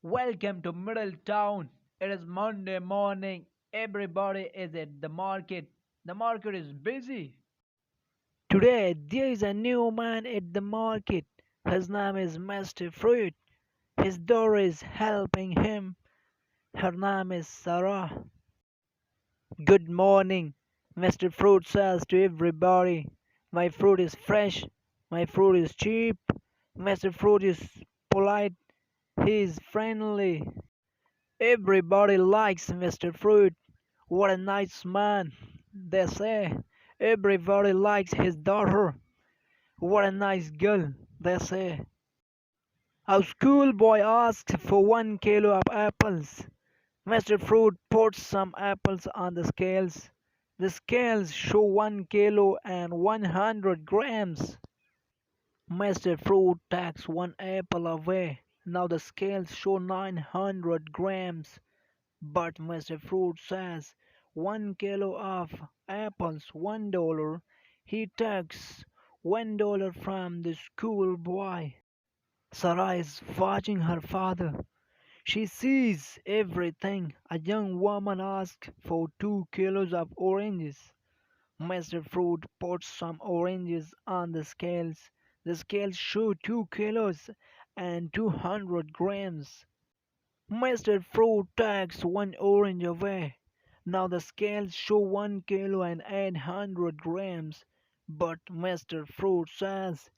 Welcome to Middletown. It is Monday morning. Everybody is at the market. The market is busy. Today, there is a new man at the market. His name is Mr. Fruit. His daughter is helping him. Her name is Sarah. Good morning. Mr. Fruit says to everybody, my fruit is fresh. My fruit is cheap. Mr. Fruit is polite. He is friendly. Everybody likes Mr. Fruit. What a nice man, they say. Everybody likes his daughter. What a nice girl, they say. A schoolboy asks for 1 kilo of apples. Mr. Fruit puts some apples on the scales. The scales show 1 kilo and 100 grams. Mr. Fruit takes one apple away. Now the scales show 900 grams. But Mr. Fruit says 1 kilo of apples $1. He takes $1 from the schoolboy. Sarah is watching her father. She sees everything. A young woman asks for 2 kilos of oranges. Mr. Fruit puts some oranges on the scales. The scales show 2 kilos and 200 grams. Mr. Fruit takes one orange away. Now the scales show 1 kilo and 800 grams. But Mr. Fruit says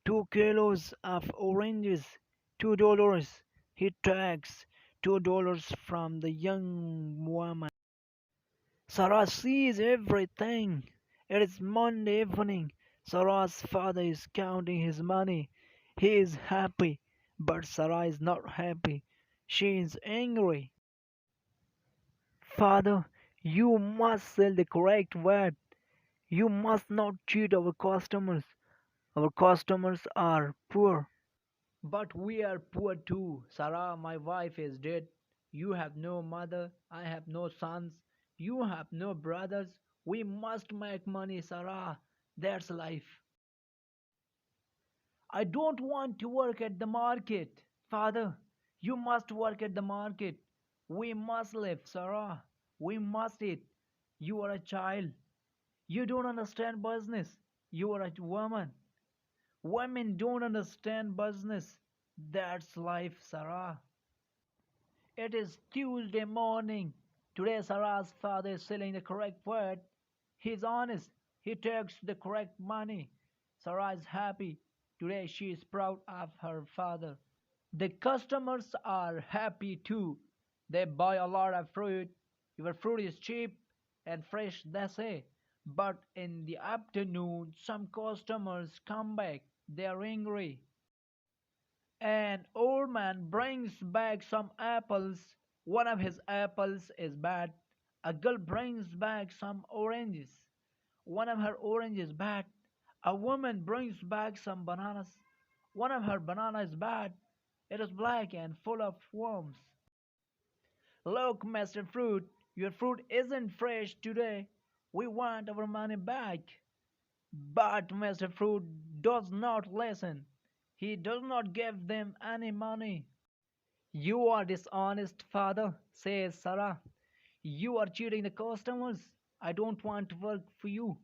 2 kilos of oranges, $2. He takes $2 from the young woman. Sarah sees everything. It is Monday evening. Sarah's father is counting his money. He is happy, but Sarah is not happy. She is angry. Father, you must sell the correct word. You must not cheat our customers. Our customers are poor. But we are poor too. Sarah, my wife is dead. You have no mother. I have no sons. You have no brothers. We must make money, Sarah. That's life. I don't want to work at the market. Father, you must work at the market. We must live, Sarah. We must eat. You are a child. You don't understand business. You are a woman. Women don't understand business. That's life, Sarah. It is Tuesday morning. Today, Sarah's father is selling the correct word. He's honest. He takes the correct money. Sarah is happy. Today, she is proud of her father. The customers are happy too. They buy a lot of fruit. Your fruit is cheap and fresh, they say. But in the afternoon, some customers come back. They are angry. An old man brings back some apples. One of his apples is bad. A girl brings back some oranges. One of her oranges is bad. A woman brings back some bananas. One of her bananas is bad. It is black and full of worms. Look, Mr. Fruit, your fruit isn't fresh today. We want our money back. But Mr. Fruit does not listen. He does not give them any money. You are dishonest, father, says Sarah. You are cheating the customers. I don't want to work for you.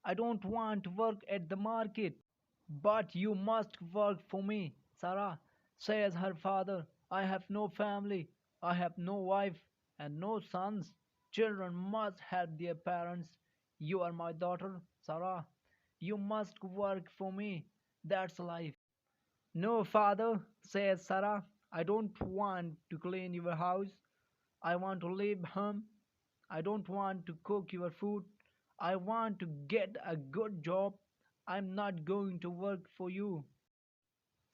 I don't want to work at the market. But you must work for me, Sarah, says her father. I have no family. I have no wife and no sons. Children must help their parents. You are my daughter, Sarah. You must work for me. That's life. No, father, says Sarah. I don't want to clean your house. I want to live home. I don't want to cook your food. I want to get a good job. I'm not going to work for you.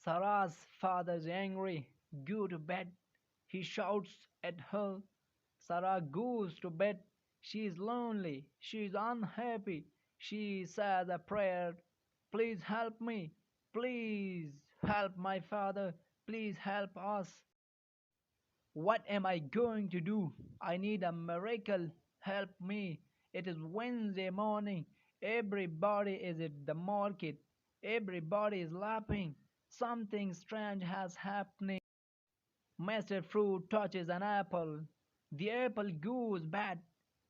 Sarah's father is angry. Go to bed. He shouts at her. Sarah goes to bed. She is lonely. She is unhappy. She says a prayer. Please help me. Please help my father. Please help us. What am I going to do? I need a miracle. Help me. It is Wednesday morning. Everybody is at the market. Everybody is laughing. Something strange has happened. Master Fruit touches an apple. The apple goes bad.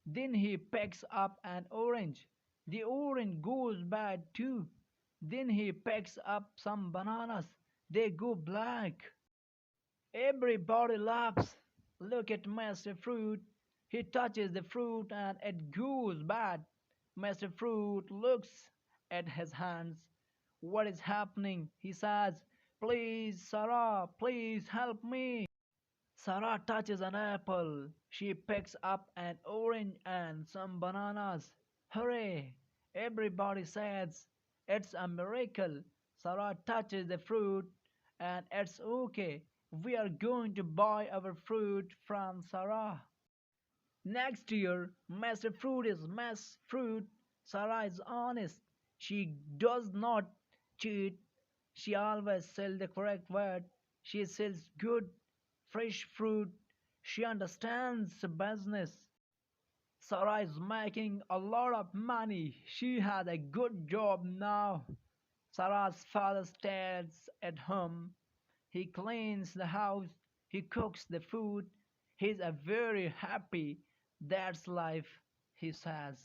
Then he picks up an orange. The orange goes bad too. Then he picks up some bananas. They go black. Everybody laughs. Look at Master Fruit. He touches the fruit and it goes bad. Master Fruit looks at his hands. What is happening? He says, please, Sarah, please help me. Sarah touches an apple. She picks up an orange and some bananas. Hooray! Everybody says it's a miracle. Sarah touches the fruit and it's okay. We are going to buy our fruit from Sarah. Next year, Master Fruit is Mass Fruit. Sarah is honest. She does not cheat. She always sells the correct word. She sells good, fresh fruit. She understands the business. Sarah is making a lot of money. She has a good job now. Sarah's father stays at home. He cleans the house. He cooks the food. He's a very happy. That's life, he says.